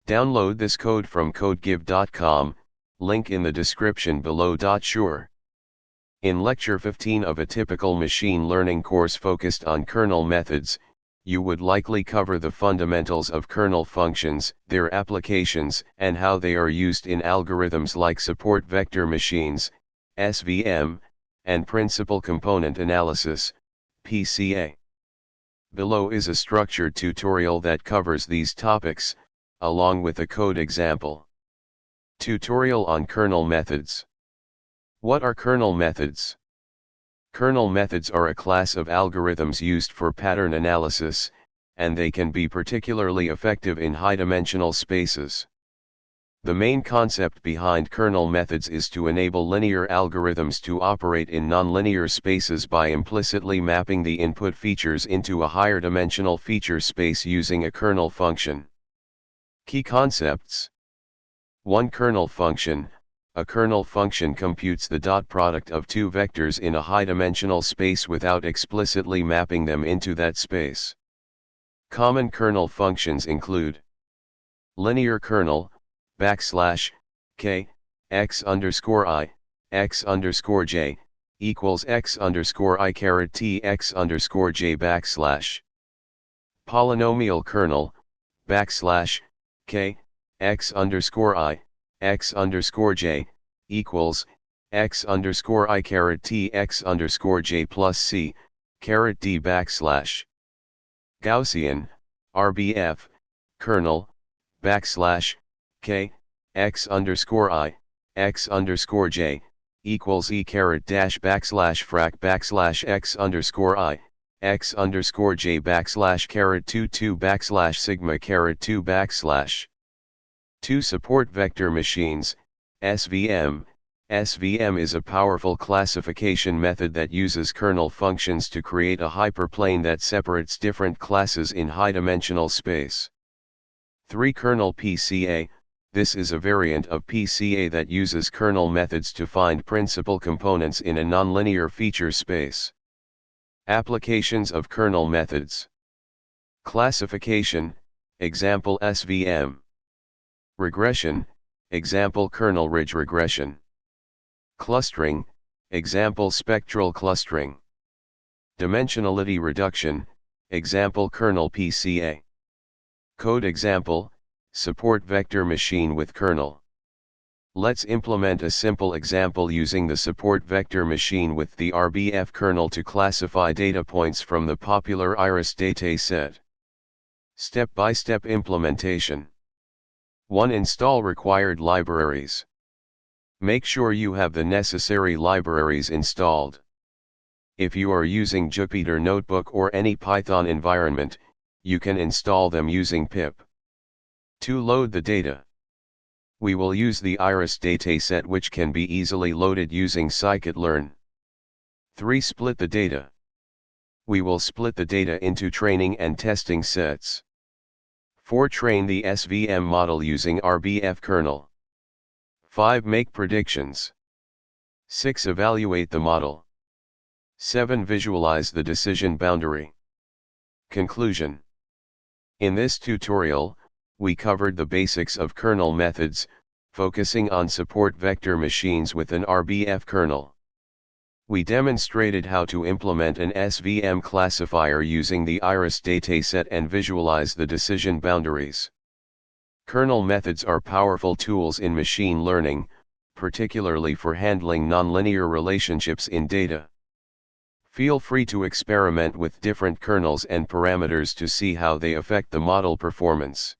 Download this code from codegive.com, link in the description below. Sure. In Lecture 15 of a typical machine learning course focused on kernel methods, you would likely cover the fundamentals of kernel functions, their applications, and how they are used in algorithms like support vector machines, SVM, and principal component analysis, PCA. Below is a structured tutorial that covers these topics, along with a code example. Tutorial on kernel methods. What are kernel methods? Kernel methods are a class of algorithms used for pattern analysis, and they can be particularly effective in high-dimensional spaces. The main concept behind kernel methods is to enable linear algorithms to operate in nonlinear spaces by implicitly mapping the input features into a higher dimensional feature space using a kernel function. Key concepts. 1. Kernel function. A kernel function computes the dot product of two vectors in a high-dimensional space without explicitly mapping them into that space. Common kernel functions include linear kernel, \k, x_i, x_j, equals x_i caret t x_j \. Polynomial kernel, \k, x_i, x_j, equals x_i caret t x_j plus c, caret d \. Gaussian, RBF, kernel, \k, x_i, x_j, equals e caret dash frac x_i, x_j caret 2 sigma caret 2 2. Support vector machines, SVM. SVM is a powerful classification method that uses kernel functions to create a hyperplane that separates different classes in high-dimensional space. 3. Kernel PCA. This is a variant of PCA that uses kernel methods to find principal components in a nonlinear feature space. Applications of kernel methods. Classification, example SVM. Regression, example kernel ridge regression. Clustering, example spectral clustering. Dimensionality reduction, example kernel PCA. Code example, support vector machine with kernel. Let's implement a simple example using the support vector machine with the RBF kernel to classify data points from the popular iris dataset. Step-by-step implementation. 1. Install required libraries. Make sure you have the necessary libraries installed. If you are using Jupyter Notebook or any Python environment, you can install them using pip. 2. Load the data. We will use the iris dataset, which can be easily loaded using scikit-learn. 3. Split the data. We will split the data into training and testing sets. 4. Train the SVM model using RBF kernel. 5. Make predictions. 6. Evaluate the model. 7. Visualize the decision boundary. Conclusion. In this tutorial, we covered the basics of kernel methods, focusing on support vector machines with an RBF kernel. We demonstrated how to implement an SVM classifier using the iris dataset and visualize the decision boundaries. Kernel methods are powerful tools in machine learning, particularly for handling nonlinear relationships in data. Feel free to experiment with different kernels and parameters to see how they affect the model performance.